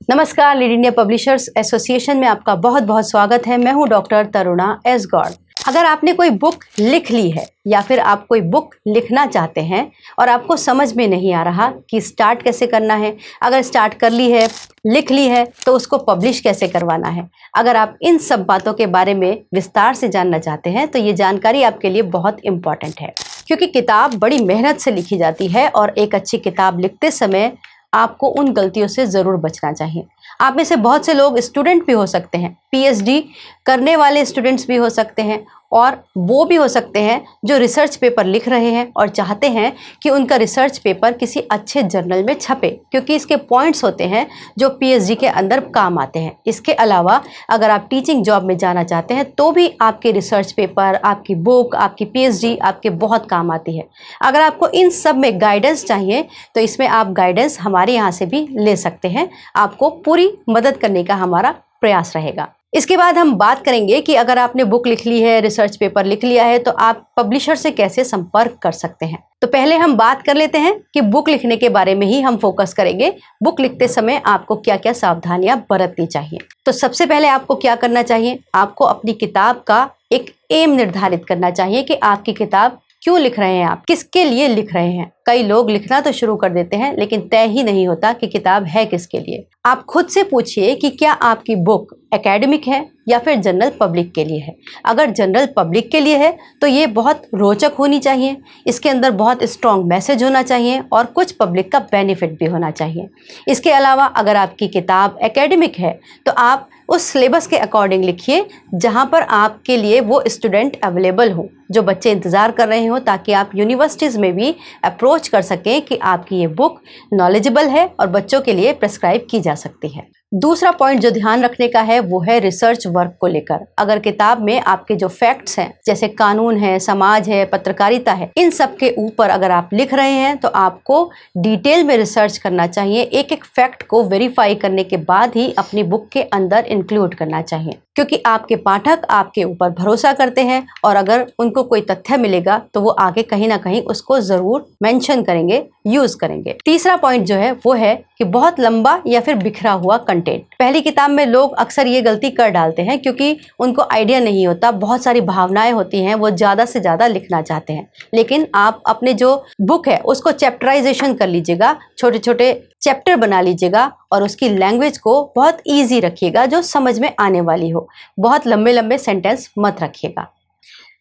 नमस्कार, lead India publishers association में आपका बहुत बहुत स्वागत है। मैं हूं डॉक्टर तरुणा एस गौड़। अगर आपने कोई बुक लिख ली है या फिर आप कोई बुक लिखना चाहते हैं और आपको समझ में नहीं आ रहा कि स्टार्ट कैसे करना है, अगर स्टार्ट कर ली है, लिख ली है तो उसको पब्लिश कैसे करवाना है, अगर आप इन सब बातों के बारे में विस्तार से जानना चाहते हैं तो ये जानकारी आपके लिए बहुत इम्पॉर्टेंट है। क्योंकि किताब बड़ी मेहनत से लिखी जाती है और एक अच्छी किताब लिखते समय आपको उन गलतियों से ज़रूर बचना चाहिए। आप में से बहुत से लोग स्टूडेंट भी हो सकते हैं, पीएचडी करने वाले स्टूडेंट्स भी हो सकते हैं और वो भी हो सकते हैं जो रिसर्च पेपर लिख रहे हैं और चाहते हैं कि उनका रिसर्च पेपर किसी अच्छे जर्नल में छपे, क्योंकि इसके पॉइंट्स होते हैं जो पीएचडी के अंदर काम आते हैं। इसके अलावा अगर आप टीचिंग जॉब में जाना चाहते हैं तो भी आपके रिसर्च पेपर, आपकी बुक, आपकी पीएचडी आपके बहुत काम आती है। अगर आपको इन सब में गाइडेंस चाहिए तो इसमें आप गाइडेंस हमारे यहाँ से भी ले सकते हैं। आपको पूरी मदद करने का हमारा प्रयास रहेगा। इसके बाद हम बात करेंगे कि अगर आपने बुक लिख ली है, रिसर्च पेपर लिख लिया है तो आप पब्लिशर से कैसे संपर्क कर सकते हैं। तो पहले हम बात कर लेते हैं कि बुक लिखने के बारे में ही हम फोकस करेंगे। बुक लिखते समय आपको क्या क्या सावधानियां बरतनी चाहिए। तो सबसे पहले आपको क्या करना चाहिए, आपको अपनी किताब का एक एम निर्धारित करना चाहिए कि आपकी किताब क्यों लिख रहे हैं, आप किसके लिए लिख रहे हैं। कई लोग लिखना तो शुरू कर देते हैं लेकिन तय ही नहीं होता कि किताब है किसके लिए। आप खुद से पूछिए कि क्या आपकी बुक एकेडमिक है या फिर जनरल पब्लिक के लिए है। अगर जनरल पब्लिक के लिए है तो ये बहुत रोचक होनी चाहिए, इसके अंदर बहुत स्ट्रॉन्ग मैसेज होना चाहिए और कुछ पब्लिक का बेनिफिट भी होना चाहिए। इसके अलावा अगर आपकी किताब एकेडमिक है तो आप उस सिलेबस के अकॉर्डिंग लिखिए जहाँ पर आपके लिए वो स्टूडेंट अवेलेबल हो, जो बच्चे इंतज़ार कर रहे हो, ताकि आप यूनिवर्सिटीज़ में भी अप्रोच कर सकें कि आपकी ये बुक नॉलेजेबल है और बच्चों के लिए प्रेस्क्राइब की जा सकती है। दूसरा पॉइंट जो ध्यान रखने का है वो है रिसर्च वर्क को लेकर। अगर किताब में आपके जो फैक्ट्स हैं, जैसे कानून है, समाज है, पत्रकारिता है, इन सब के ऊपर अगर आप लिख रहे हैं तो आपको डिटेल में रिसर्च करना चाहिए। एक एक फैक्ट को वेरीफाई करने के बाद ही अपनी बुक के अंदर इंक्लूड करना चाहिए, क्योंकि आपके पाठक आपके ऊपर भरोसा करते हैं और अगर उनको कोई तथ्य मिलेगा तो वो आगे कहीं ना कहीं उसको ज़रूर मेंशन करेंगे, यूज करेंगे। तीसरा पॉइंट जो है वो है कि बहुत लंबा या फिर बिखरा हुआ कंटेंट। पहली किताब में लोग अक्सर ये गलती कर डालते हैं क्योंकि उनको आइडिया नहीं होता, बहुत सारी भावनाएं होती हैं, वो ज़्यादा से ज़्यादा लिखना चाहते हैं। लेकिन आप अपने जो बुक है उसको चैप्टराइजेशन कर लीजिएगा, छोटे छोटे चैप्टर बना लीजिएगा और उसकी लैंग्वेज को बहुत ईजी रखिएगा जो समझ में आने वाली हो। बहुत लंबे लंबे सेंटेंस मत रखिएगा।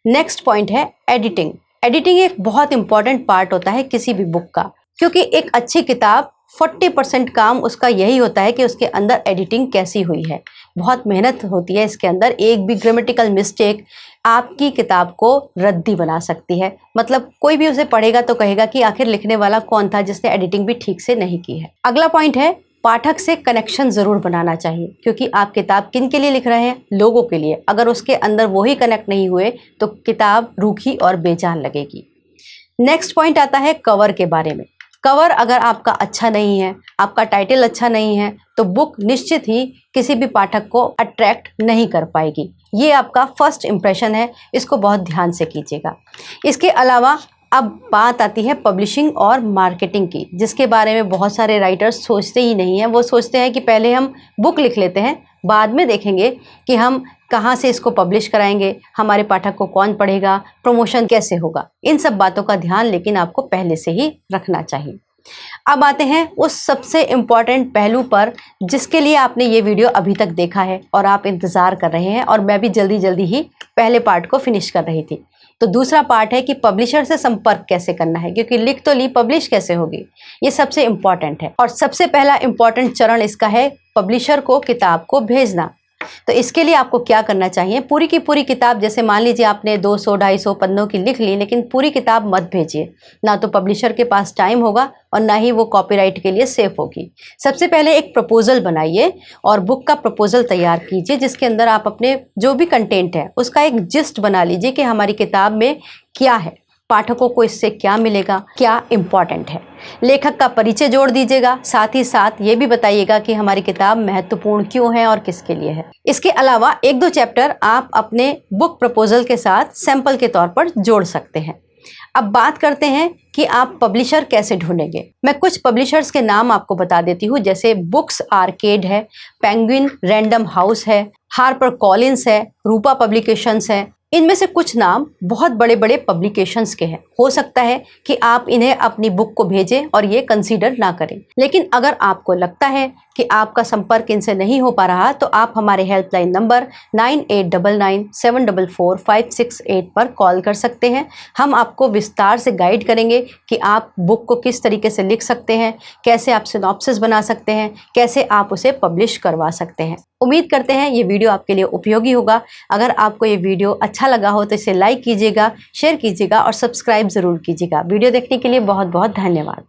नेक्स्ट पॉइंट है एडिटिंग। एडिटिंग एक बहुत इंपॉर्टेंट पार्ट होता है किसी भी बुक का, क्योंकि एक अच्छी किताब 40% काम उसका यही होता है कि उसके अंदर एडिटिंग कैसी हुई है। बहुत मेहनत होती है इसके अंदर। एक भी ग्रामेटिकल मिस्टेक आपकी किताब को रद्दी बना सकती है। मतलब कोई भी उसे पढ़ेगा तो कहेगा कि आखिर लिखने वाला कौन था जिसने एडिटिंग भी ठीक से नहीं की है। अगला पॉइंट है पाठक से कनेक्शन ज़रूर बनाना चाहिए, क्योंकि आप किताब किन के लिए लिख रहे हैं, लोगों के लिए। अगर उसके अंदर वही कनेक्ट नहीं हुए तो किताब रूखी और बेजान लगेगी। नेक्स्ट पॉइंट आता है कवर के बारे में। कवर अगर आपका अच्छा नहीं है, आपका टाइटल अच्छा नहीं है तो बुक निश्चित ही किसी भी पाठक को अट्रैक्ट नहीं कर पाएगी। ये आपका फर्स्ट इम्प्रेशन है, इसको बहुत ध्यान से कीजिएगा। इसके अलावा अब बात आती है पब्लिशिंग और मार्केटिंग की, जिसके बारे में बहुत सारे राइटर्स सोचते ही नहीं हैं। वो सोचते हैं कि पहले हम बुक लिख लेते हैं, बाद में देखेंगे कि हम कहाँ से इसको पब्लिश कराएंगे, हमारे पाठक को कौन पढ़ेगा, प्रमोशन कैसे होगा। इन सब बातों का ध्यान लेकिन आपको पहले से ही रखना चाहिए। अब आते हैं उस सबसे इम्पॉर्टेंट पहलू पर जिसके लिए आपने ये वीडियो अभी तक देखा है और आप इंतज़ार कर रहे हैं, और मैं भी जल्दी जल्दी ही पहले पार्ट को फिनिश कर रही थी। तो दूसरा पार्ट है कि पब्लिशर से संपर्क कैसे करना है, क्योंकि लिख तो ली, पब्लिश कैसे होगी, ये सबसे इम्पॉर्टेंट है। और सबसे पहला इम्पॉर्टेंट चरण इसका है पब्लिशर को किताब को भेजना। तो इसके लिए आपको क्या करना चाहिए, पूरी की पूरी किताब, जैसे मान लीजिए आपने 200-250 पन्नों की लिख ली, लेकिन पूरी किताब मत भेजिए। ना तो पब्लिशर के पास टाइम होगा और ना ही वो कॉपीराइट के लिए सेफ होगी। सबसे पहले एक प्रपोजल बनाइए और बुक का प्रपोजल तैयार कीजिए, जिसके अंदर आप अपने जो भी कंटेंट है उसका एक जिस्ट बना लीजिए कि हमारी किताब में क्या है, पाठकों को इससे क्या मिलेगा, क्या इम्पॉर्टेंट है। लेखक का परिचय जोड़ दीजिएगा, साथ ही साथ ये भी बताइएगा कि हमारी किताब महत्वपूर्ण क्यों है और किसके लिए है। इसके अलावा 1-2 चैप्टर आप अपने बुक प्रपोजल के साथ सैंपल के तौर पर जोड़ सकते हैं। अब बात करते हैं कि आप पब्लिशर कैसे ढूंढेंगे। मैं कुछ पब्लिशर्स के नाम आपको बता देती हूँ, जैसे बुक्स आर्केड है, पेंगुइन रैंडम हाउस है, हार्पर कॉलिंस है, रूपा पब्लिकेशंस है। इनमें से कुछ नाम बहुत बड़े बड़े पब्लिकेशंस के हैं। हो सकता है कि आप इन्हें अपनी बुक को भेजें और ये कंसीडर ना करें, लेकिन अगर आपको लगता है कि आपका संपर्क इनसे नहीं हो पा रहा तो आप हमारे हेल्पलाइन नंबर 9899744568 पर कॉल कर सकते हैं। हम आपको विस्तार से गाइड करेंगे कि आप बुक को किस तरीके से लिख सकते हैं, कैसे आप सिनॉप्सिस बना सकते हैं, कैसे आप उसे पब्लिश करवा सकते हैं। उम्मीद करते हैं ये वीडियो आपके लिए उपयोगी होगा। अगर आपको ये वीडियो अच्छा लगा हो तो इसे लाइक कीजिएगा, शेयर कीजिएगा और सब्सक्राइब ज़रूर कीजिएगा। वीडियो देखने के लिए बहुत बहुत धन्यवाद।